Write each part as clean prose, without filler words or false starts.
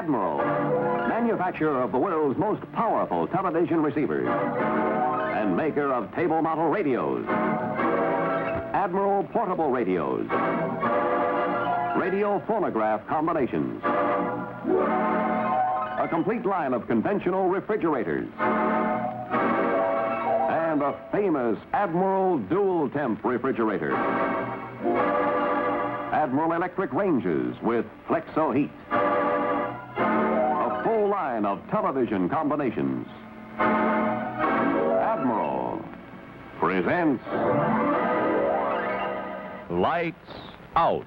Admiral, manufacturer of the world's most powerful television receivers and maker of table model radios. Admiral portable radios, radio phonograph combinations, a complete line of conventional refrigerators, and a famous Admiral dual temp refrigerator. Admiral electric ranges with Flexo heat. A full line of television combinations. Admiral presents Lights Out.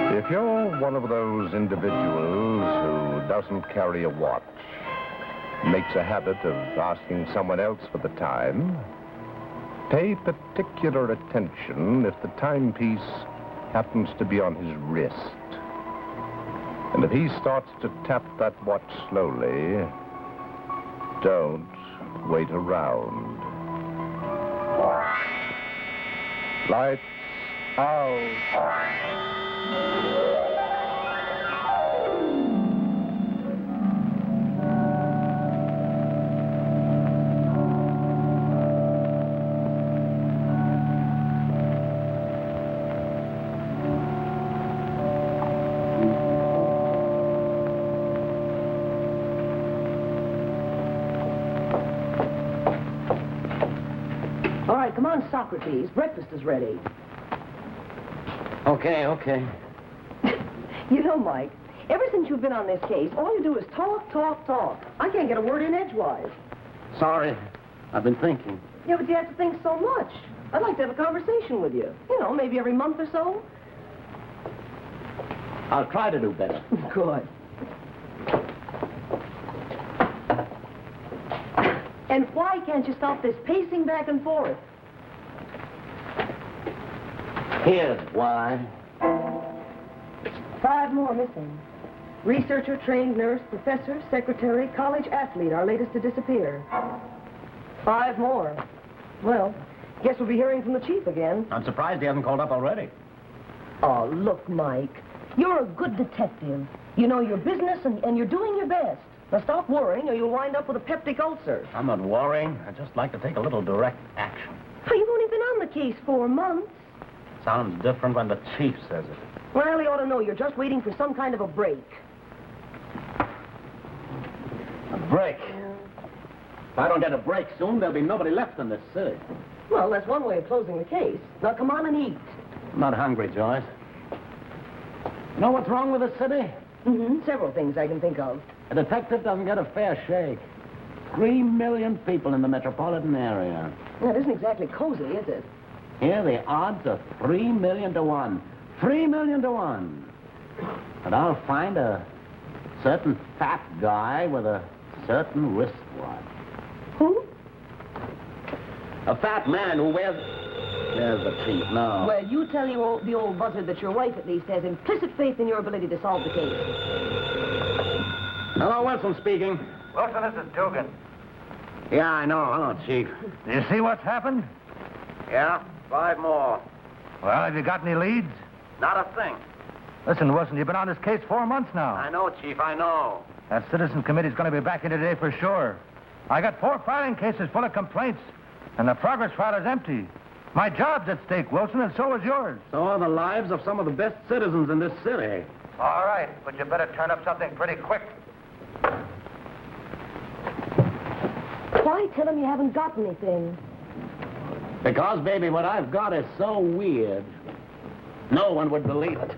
If you're one of those individuals who doesn't carry a watch, makes a habit of asking someone else for the time, pay particular attention if the timepiece happens to be on his wrist. And if he starts to tap that watch slowly, don't wait around. Lights out. All right, come on, Socrates. Breakfast is ready. Okay. You know, Mike, ever since you've been on this case, all you do is talk. I can't get a word in edgewise. Sorry. I've been thinking. Yeah, but you have to think so much. I'd like to have a conversation with you. You know, maybe every month or so. I'll try to do better. Good. And why can't you stop this pacing back and forth? Here's why. 5 more missing. Researcher, trained nurse, professor, secretary, college athlete, our latest to disappear. 5 more. Well, guess we'll be hearing from the chief again. I'm surprised he hasn't called up already. Oh, look, Mike, you're a good detective. You know your business and you're doing your best. Now stop worrying or you'll wind up with a peptic ulcer. I'm not worrying. I'd just like to take a little direct action. Oh, you've only been on the case 4 months. Sounds different when the chief says it. Well, he ought to know you're just waiting for some kind of a break. A break? If I don't get a break soon, there'll be nobody left in this city. Well, that's one way of closing the case. Now come on and eat. I'm not hungry, Joyce. You know what's wrong with the city? Several things I can think of. A detective doesn't get a fair shake. 3 million people in the metropolitan area. That isn't exactly cozy, is it? Here, the odds are 3 million to 1. 3 million to 1. And I'll find a certain fat guy with a certain wristwatch. Who? A fat man who wears... There's the chief now. Well, you tell the old buzzard that your wife at least has implicit faith in your ability to solve the case. Hello, Wilson speaking. Wilson, this is Dugan. Yeah, I know. Hello, Chief. Do you see what's happened? Yeah, 5 more. Well, have you got any leads? Not a thing. Listen, Wilson, you've been on this case 4 months now. I know, Chief, I know. That citizen committee's going to be back in today for sure. I got 4 filing cases full of complaints, and the progress file is empty. My job's at stake, Wilson, and so is yours. So are the lives of some of the best citizens in this city. All right, but you better turn up something pretty quick. Why tell him you haven't got anything? Because, baby, what I've got is so weird. No one would believe it.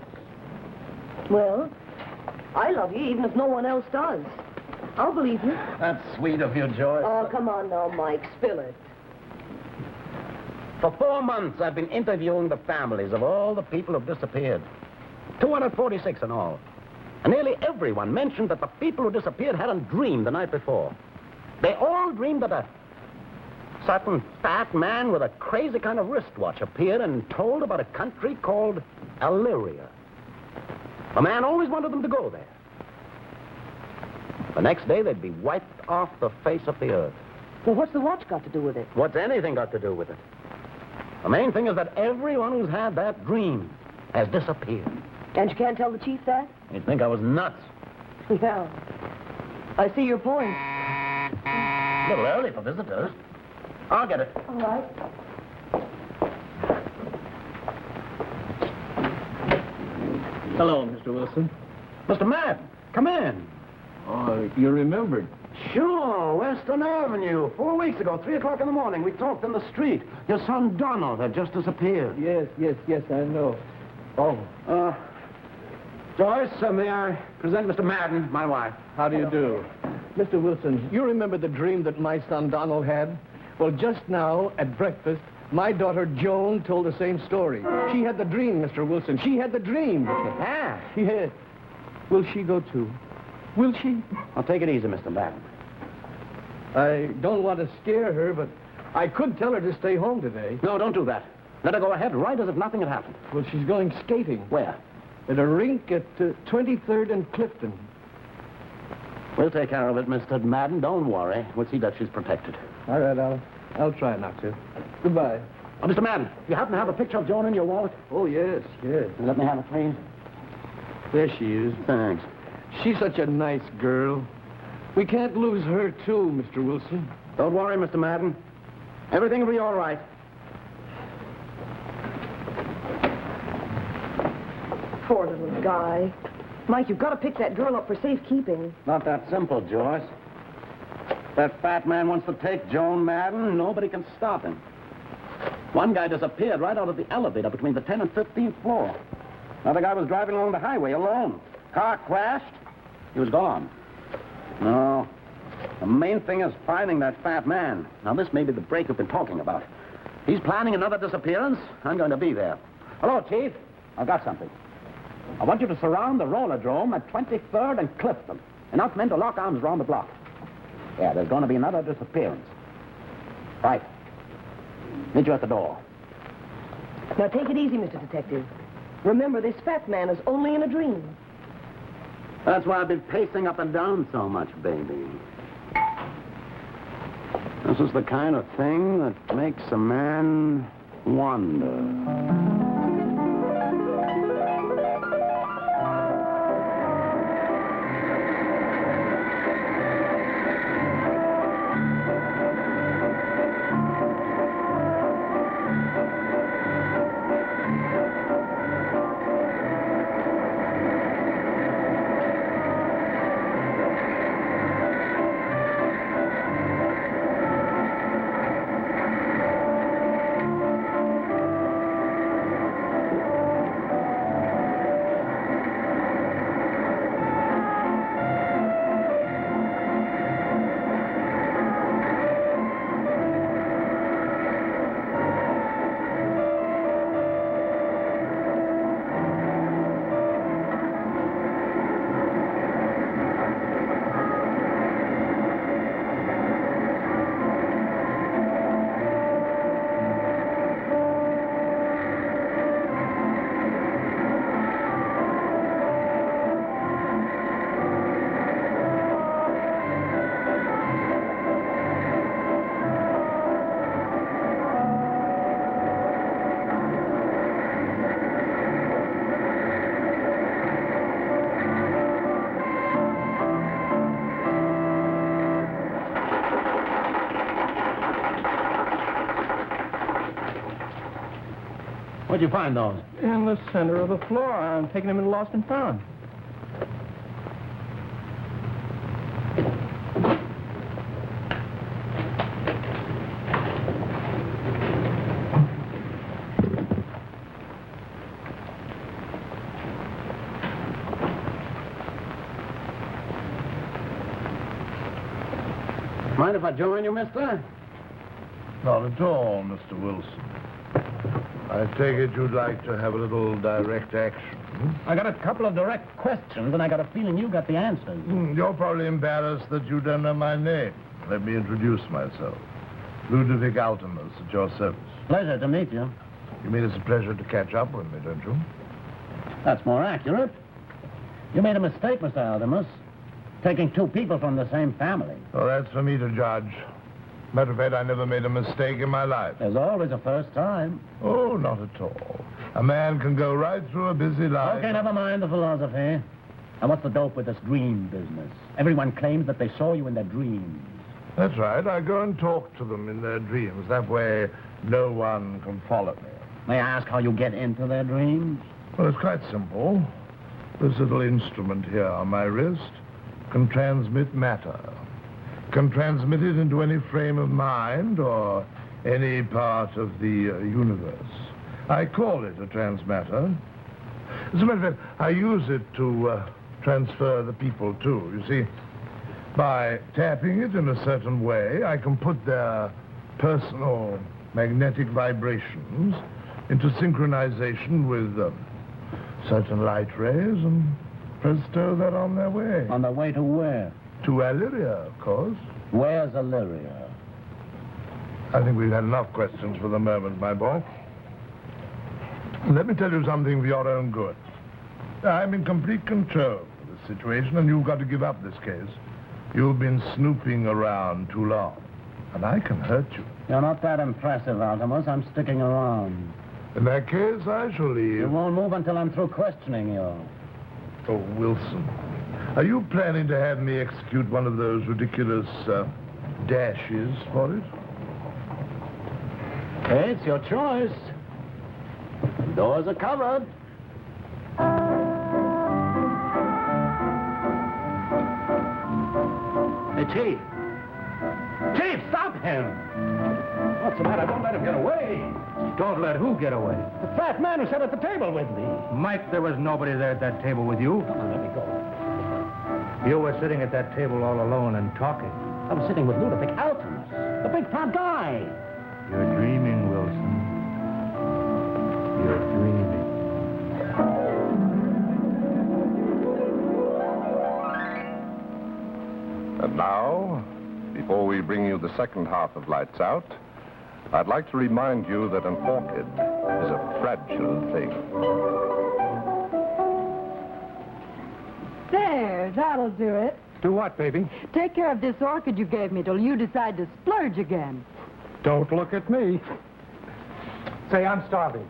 Well, I love you even if no one else does. I'll believe you. That's sweet of you, Joyce. Oh, come on now, Mike. Spill it. For 4 months, I've been interviewing the families of all the people who've disappeared. 246 in all. And nearly everyone mentioned that the people who disappeared hadn't dreamed the night before. They all dreamed that a certain fat man with a crazy kind of wristwatch appeared and told about a country called Illyria. A man always wanted them to go there. The next day, they'd be wiped off the face of the earth. Well, what's the watch got to do with it? What's anything got to do with it? The main thing is that everyone who's had that dream has disappeared. And you can't tell the chief that? You'd think I was nuts. Yeah. I see your point. A little early for visitors. I'll get it. All right. Hello, Mr. Wilson. Mr. Madden, come in. Oh, you remembered. Sure, Western Avenue. 4 weeks ago, 3 o'clock in the morning, we talked in the street. Your son Donald had just disappeared. Yes, I know. Oh. Joyce, may I present Mr. Madden, my wife? How do you do? Mr. Wilson, you remember the dream that my son Donald had? Well, just now, at breakfast, my daughter Joan told the same story. She had the dream, Mr. Wilson. She had the dream. Yeah. Yes. Will she go too? Will she? I'll take it easy, Mr. Madden. I don't want to scare her, but I could tell her to stay home today. No, don't do that. Let her go ahead right as if nothing had happened. Well, she's going skating. Where? At a rink at 23rd and Clifton. We'll take care of it, Mr. Madden. Don't worry. We'll see that she's protected. All right, I'll try not to. Goodbye. Oh, Mr. Madden, you happen to have a picture of Joan in your wallet? Oh, yes. Let me have it, please. There she is. Thanks. She's such a nice girl. We can't lose her, too, Mr. Wilson. Don't worry, Mr. Madden. Everything will be all right. Poor little guy. Mike, you've got to pick that girl up for safekeeping. Not that simple, Joyce. That fat man wants to take Joan Madden. Nobody can stop him. One guy disappeared right out of the elevator between the 10th and 15th floor. Another guy was driving along the highway alone. Car crashed. He was gone. No. The main thing is finding that fat man. Now, this may be the break we've been talking about. He's planning another disappearance. I'm going to be there. Hello, Chief. I've got something. I want you to surround the roller-drome at 23rd and Clifton. Enough men to lock arms around the block. Yeah, there's going to be another disappearance. Right. Meet you at the door. Now, take it easy, Mr. Detective. Remember, this fat man is only in a dream. That's why I've been pacing up and down so much, baby. This is the kind of thing that makes a man wonder. Where'd you find those? In the center of the floor. I'm taking them in Lost and Found. Mind if I join you, mister? Not at all, Mr. Wilson. I take it you'd like to have a little direct action. I got a couple of direct questions, and I got a feeling you got the answers. You're probably embarrassed that you don't know my name. Let me introduce myself. Ludovic Alamus, at your service. Pleasure to meet you. You mean it's a pleasure to catch up with me, don't you? That's more accurate. You made a mistake, Mr. Alamus, taking two people from the same family. Oh, that's for me to judge. Matter of fact, I never made a mistake in my life. There's always a first time. Oh, not at all. A man can go right through a busy life. Okay, never mind the philosophy. And what's the dope with this dream business? Everyone claims that they saw you in their dreams. That's right. I go and talk to them in their dreams. That way, no one can follow me. May I ask how you get into their dreams? Well, it's quite simple. This little instrument here on my wrist can transmit matter. Can transmit it into any frame of mind or any part of the universe. I call it a transmatter. As a matter of fact, I use it to transfer the people, too. You see, by tapping it in a certain way, I can put their personal magnetic vibrations into synchronization with certain light rays, and presto, they're on their way. On their way to where? To Illyria, of course. Where's Illyria? I think we've had enough questions for the moment, my boy. Let me tell you something for your own good. I'm in complete control of the situation, and you've got to give up this case. You've been snooping around too long, and I can hurt you. You're not that impressive, Alamus. I'm sticking around. In that case, I shall leave. You won't move until I'm through questioning you. Oh, Wilson, are you planning to have me execute one of those ridiculous dashes for it? Hey, it's your choice. Doors are covered. Hey, Chief. Chief, stop him! What's the matter? Don't let him get away. Don't let who get away? The fat man who sat at the table with me. Mike, there was nobody there at that table with you. Come on, let me go. You were sitting at that table all alone and talking. I was sitting with Ludovic Alamus, the big fat guy. You're dreaming, Wilson. You're dreaming. And now, before we bring you the second half of Lights Out, I'd like to remind you that an orchid is a fragile thing. There, that'll do it. Do what, baby? Take care of this orchid you gave me till you decide to splurge again. Don't look at me. Say, I'm starving.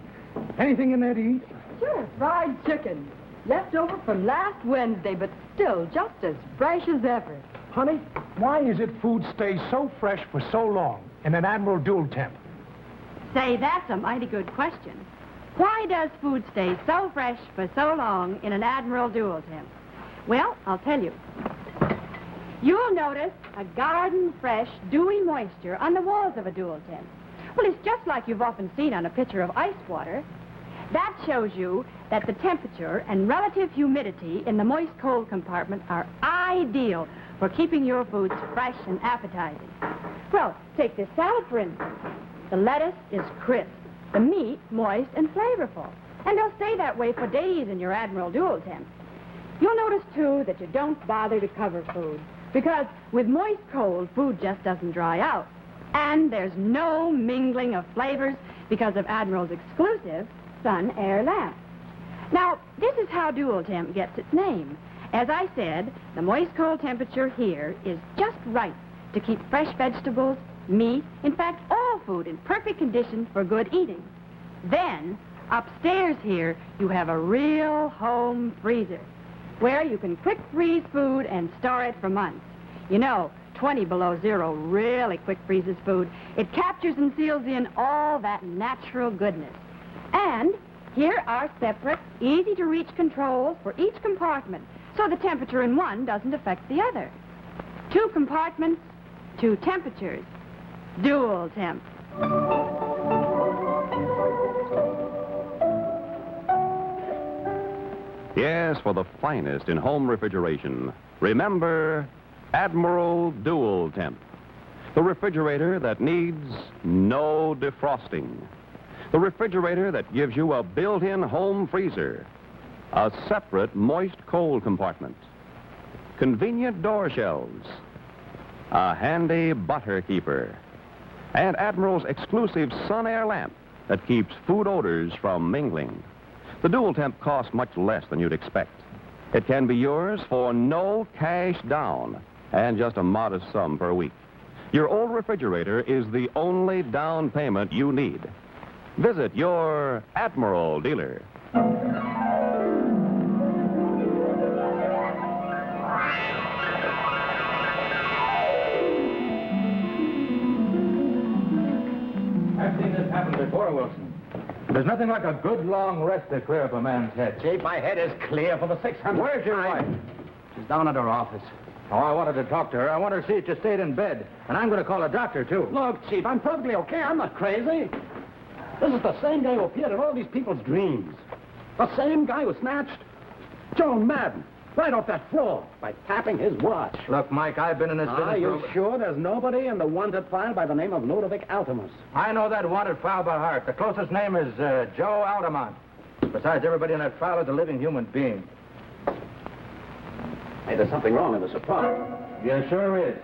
Anything in there to eat? Sure, fried chicken. Left over from last Wednesday, but still just as fresh as ever. Honey, why is it food stays so fresh for so long in an Admiral dual temp? Say, that's a mighty good question. Why does food stay so fresh for so long in an Admiral dual temp? Well, I'll tell you. You'll notice a garden-fresh, dewy moisture on the walls of a dual temp. Well, it's just like you've often seen on a pitcher of ice water. That shows you that the temperature and relative humidity in the moist cold compartment are ideal for keeping your foods fresh and appetizing. Well, take this salad, for instance. The lettuce is crisp, the meat moist and flavorful. And they'll stay that way for days in your Admiral dual temp. You'll notice, too, that you don't bother to cover food, because with moist cold, food just doesn't dry out. And there's no mingling of flavors because of Admiral's exclusive sun air lamp. Now, this is how dual temp gets its name. As I said, the moist cold temperature here is just right to keep fresh vegetables, meat, in fact, all food in perfect condition for good eating. Then, upstairs here, you have a real home freezer where you can quick freeze food and store it for months. You know, 20 below zero really quick freezes food. It captures and seals in all that natural goodness. And here are separate, easy-to-reach controls for each compartment, so the temperature in one doesn't affect the other. 2 compartments, 2 temperatures. Dual temp. Yes, for the finest in home refrigeration, remember Admiral Dual Temp. The refrigerator that needs no defrosting. The refrigerator that gives you a built-in home freezer. A separate moist cold compartment. Convenient door shelves. A handy butter keeper. and Admiral's exclusive Sun Air lamp that keeps food odors from mingling. The Dual Temp costs much less than you'd expect. It can be yours for no cash down and just a modest sum per week. Your old refrigerator is the only down payment you need. Visit your Admiral dealer. I've seen this happen before, Wilson. There's nothing like a good long rest to clear up a man's head. Chief, my head is clear for the 600th Where's your time. wife? She's down at her office. Oh, I wanted to talk to her. I want her to see that you stayed in bed. And I'm going to call a doctor, too. Look, Chief, I'm perfectly okay. I'm not crazy. This is the same guy who appeared in all these people's dreams. The same guy who snatched Joan Madden right off that floor by tapping his watch. Look, Mike, I've been in this business. Are you sure there's nobody in the wanted file by the name of Ludovic Alamus? I know that wanted file by heart. The closest name is Joe Altamont. Besides, everybody in that file is a living human being. Hey, there's something wrong in this apartment. Yeah, sure is.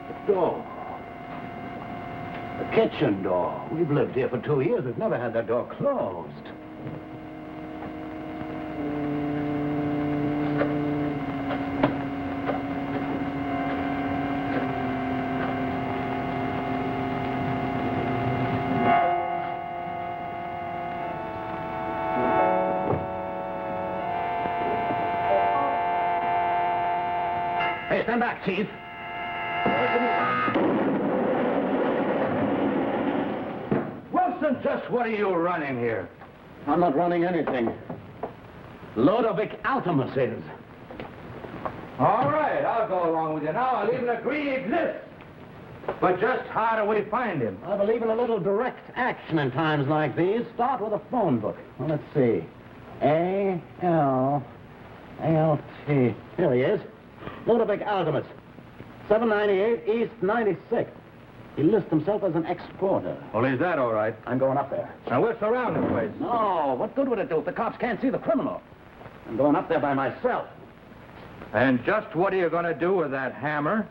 The door. The kitchen door. We've lived here for 2 years. We've never had that door closed. Hey, stand back, Chief. Wilson, just what are you running here? I'm not running anything. Ludovic Alamus is. All right, I'll go along with you now. I'll even agree he exists. But just how do we find him? I believe in a little direct action in times like these. Start with a phone book. Well, let's see. A-L-A-L-T. Here he is. Ludovic Alamus. 798 East 96th. He lists himself as an exporter. Well, is that all right? I'm going up there. Now, we're surrounding the place. No, what good would it do if the cops can't see the criminal? I'm going up there by myself. And just what are you going to do with that hammer?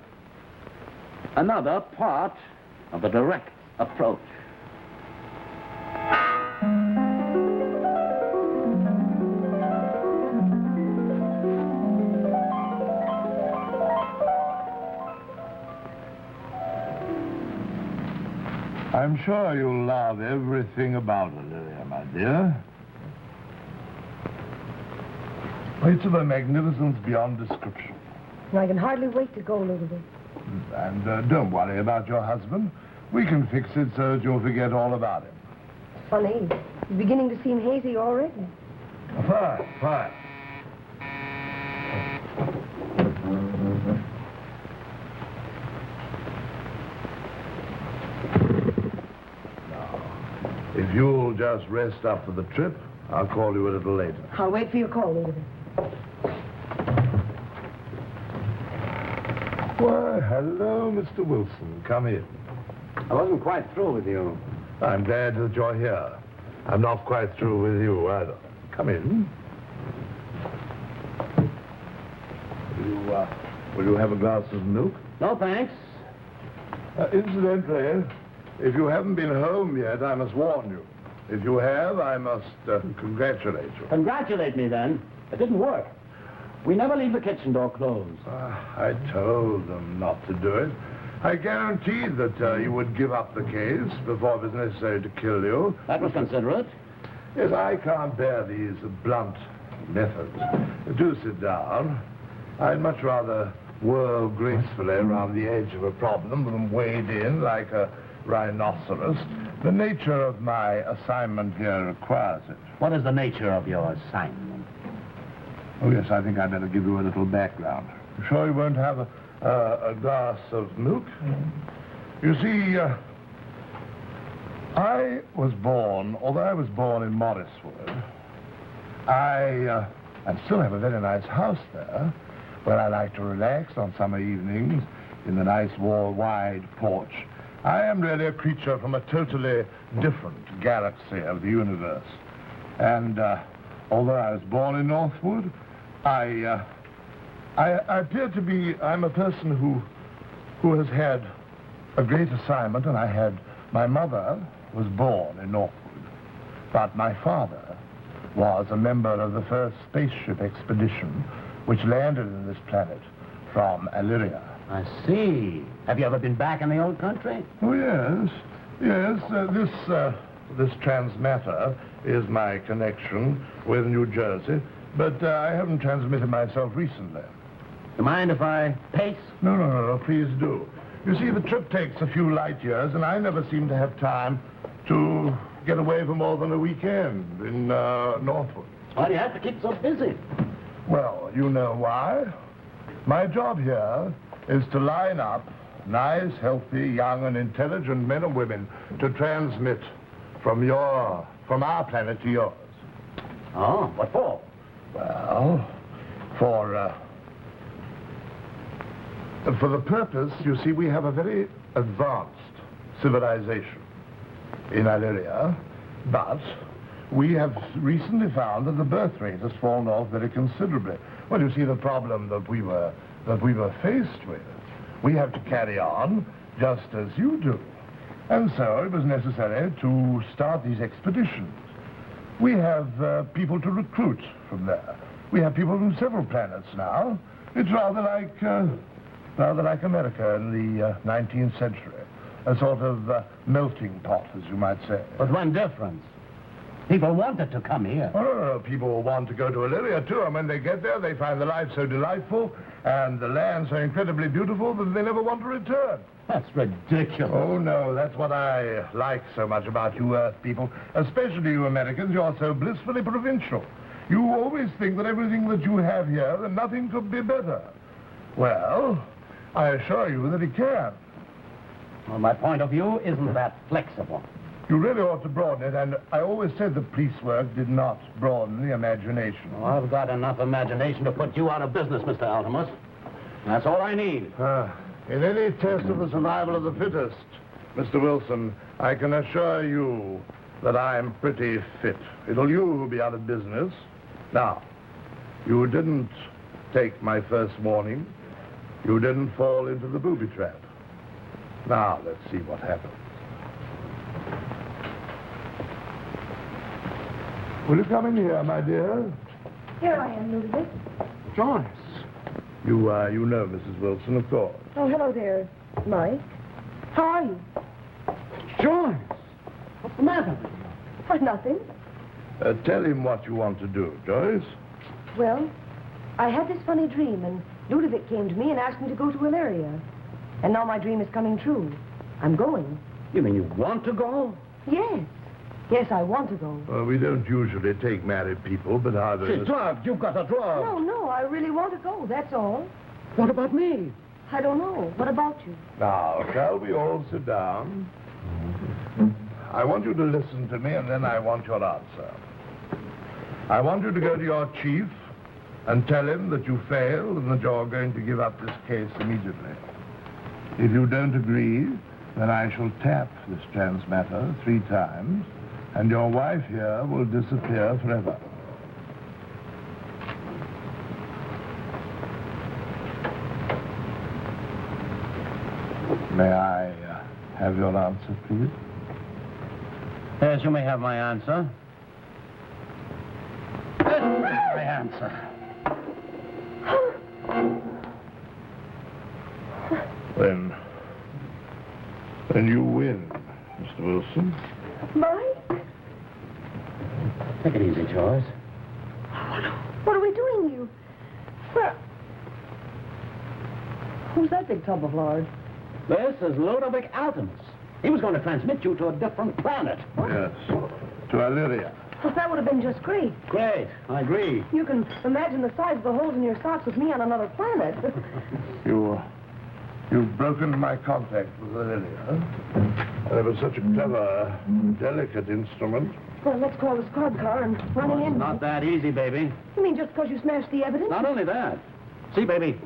Another part of the direct approach. I'm sure you'll love everything about Olivia, my dear. It's of a magnificence beyond description. I can hardly wait to go, Ludovic. And don't worry about your husband. We can fix it so that you'll forget all about him. Funny, he's beginning to seem hazy already. Fine, fine. If you'll just rest up for the trip, I'll call you a little later. I'll wait for your call, Ludovic. Why, hello, Mr. Wilson. Come in. I wasn't quite through with you. I'm glad that you're here. I'm not quite through with you either. Come in. Will you have a glass of milk? No, thanks. Incidentally, if you haven't been home yet, I must warn you. If you have, I must congratulate you. Congratulate me, then. It didn't work. We never leave the kitchen door closed. I told them not to do it. I guaranteed that you would give up the case before it was necessary to kill you. That was considerate. Yes, I can't bear these blunt methods. Do sit down. I'd much rather whirl gracefully around the edge of a problem than wade in like a rhinoceros. The nature of my assignment here requires it. What is the nature of your assignment? Oh, yes, I think I'd better give you a little background. You sure you won't have a glass of milk? You see, I was born, although I was born in Morriswood, I still have a very nice house there, where I like to relax on summer evenings in the nice wide porch. I am really a creature from a totally different galaxy of the universe. And although I was born in Northwood, I appear to be, I'm a person who has had a great assignment, and I had... My mother was born in Northwood, but my father was a member of the first spaceship expedition which landed in this planet from Illyria. I see. Have you ever been back in the old country? Oh, yes. Yes, this transmitter is my connection with New Jersey, but I haven't transmitted myself recently. You mind if I pace? No, please do. You see, the trip takes a few light years, and I never seem to have time to get away for more than a weekend in Northwood. Why do you have to keep so busy? Well, you know why. My job here is to line up nice, healthy, young, and intelligent men and women to transmit from our planet to yours. Oh, what for? Well, for the purpose, you see, we have a very advanced civilization in Illyria, but we have recently found that the birth rate has fallen off very considerably. Well, you see, the problem that we were faced with, we have to carry on just as you do. And so it was necessary to start these expeditions. We have people to recruit from there. We have people from several planets now. It's rather like America in the 19th century. A sort of melting pot, as you might say. But one difference. People wanted to come here. Oh, no. People want to go to Illyria, too. And when they get there, they find the life so delightful and the land so incredibly beautiful that they never want to return. That's ridiculous. Oh, no, that's what I like so much about you Earth people, especially you Americans. You're so blissfully provincial. You always think that everything that you have here, that nothing could be better. Well, I assure you that it can. Well, my point of view isn't that flexible. You really ought to broaden it, and I always said that police work did not broaden the imagination. Oh, I've got enough imagination to put you out of business, Mr. Alamus. That's all I need. In any test of the survival of the fittest, Mr. Wilson, I can assure you that I'm pretty fit. It'll you who'll be out of business. Now, you didn't take my first warning. You didn't fall into the booby trap. Now, let's see what happens. Will you come in here, my dear? Here I am, Ludovic. Joyce. You know Mrs. Wilson, of course. Oh, hello there, Mike. How are you? Joyce! What's the matter? Nothing. Tell him what you want to do, Joyce. Well, I had this funny dream, and Ludovic came to me and asked me to go to Illyria. And now my dream is coming true. I'm going. You mean you want to go? Yes. Yes, I want to go. We don't usually take married people, but how does... She's drugged. You've got her drugged. No, I really want to go, that's all. What about me? I don't know. What about you? Now, shall we all sit down? I want you to listen to me, and then I want your answer. I want you to go to your chief and tell him that you failed and that you're going to give up this case immediately. If you don't agree, then I shall tap this transmitter 3 times, and your wife here will disappear forever. May I have your answer, please? Yes, you may have my answer. This is my answer. Then you win, Mr. Wilson. Mike? Take it easy, Joyce. What are we doing, you? Where? Who's that big tub of lard? This is Ludovic Alamus. He was going to transmit you to a different planet. Yes, to Illyria. Well, that would have been just great. Great, I agree. You can imagine the size of the holes in your socks with me on another planet. You've broken my contact with Illyria. And it was such a clever, delicate instrument. Well, let's call the squad car and run it in. It's not that easy, baby. You mean just because you smashed the evidence? Not only that. See, baby,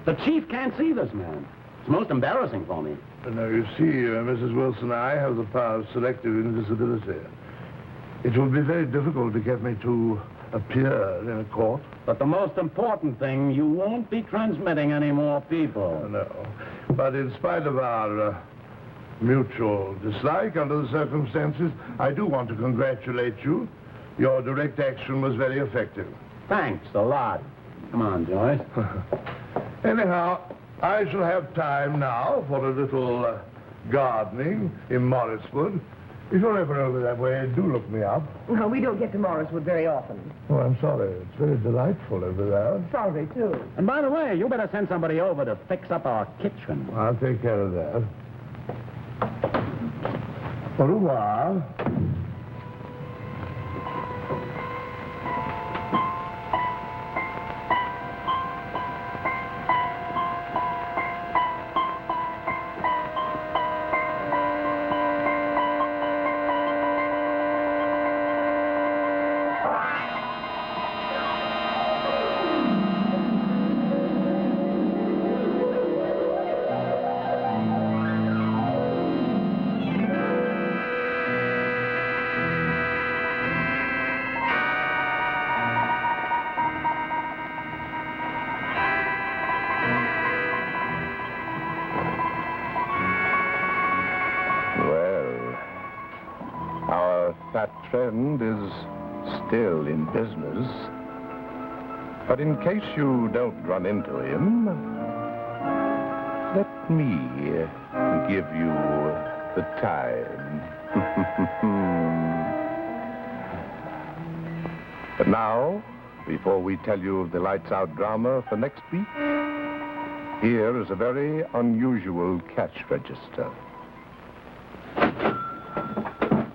the chief can't see this man. It's most embarrassing for me. No, you see, Mrs. Wilson, I have the power of selective invisibility. It will be very difficult to get me to appear in a court. But the most important thing, you won't be transmitting any more people. No. But in spite of our mutual dislike under the circumstances, I do want to congratulate you. Your direct action was very effective. Thanks a lot. Come on, Joyce. Anyhow, I shall have time now for a little gardening in Morriswood. If you're ever over that way, do look me up. No, we don't get to Morriswood very often. Oh, I'm sorry. It's very delightful over there. Sorry, too. And by the way, you better send somebody over to fix up our kitchen. I'll take care of that. Au revoir. That friend is still in business. But in case you don't run into him, let me give you the time. But now, before we tell you of the Lights Out drama for next week, here is a very unusual cash register.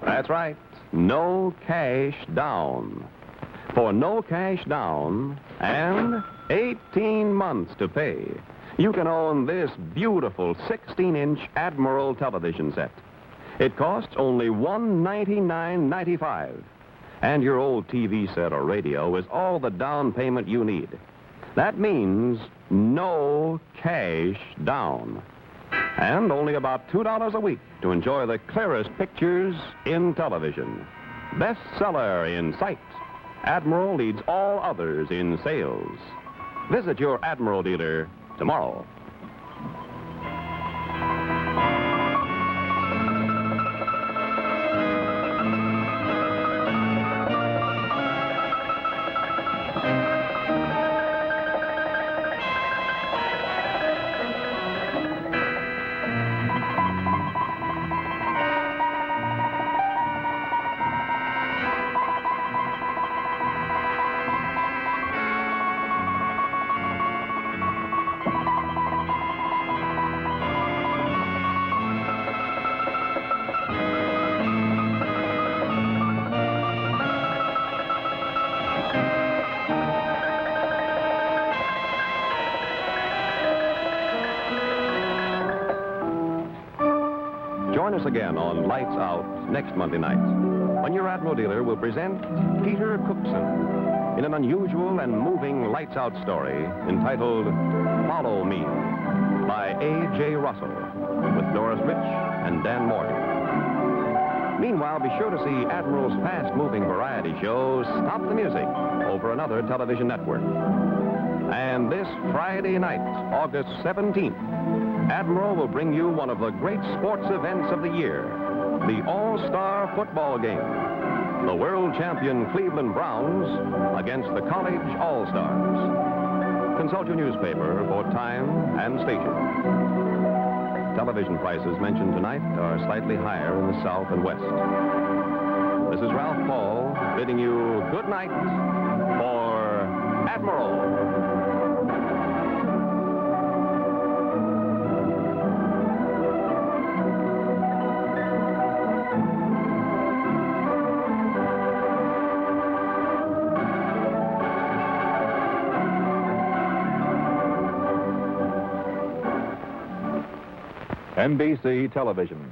That's right. No cash down. For no cash down and 18 months to pay, you can own this beautiful 16-inch Admiral television set. It costs only $199.95. And your old TV set or radio is all the down payment you need. That means no cash down. And only about $2 a week to enjoy the clearest pictures in television. Bestseller in sight. Admiral leads all others in sales. Visit your Admiral dealer tomorrow. Join us again on Lights Out next Monday night, when your Admiral dealer will present Peter Cookson in an unusual and moving Lights Out story entitled Follow Me by A.J. Russell with Doris Rich and Dan Morgan. Meanwhile, be sure to see Admiral's fast-moving variety show, Stop the Music, over another television network. And this Friday night, August 17th, Admiral will bring you one of the great sports events of the year, the All-Star Football Game. The world champion Cleveland Browns against the College All-Stars. Consult your newspaper for time and station. Television prices mentioned tonight are slightly higher in the South and West. This is Ralph Paul bidding you good night for Admiral. NBC Television.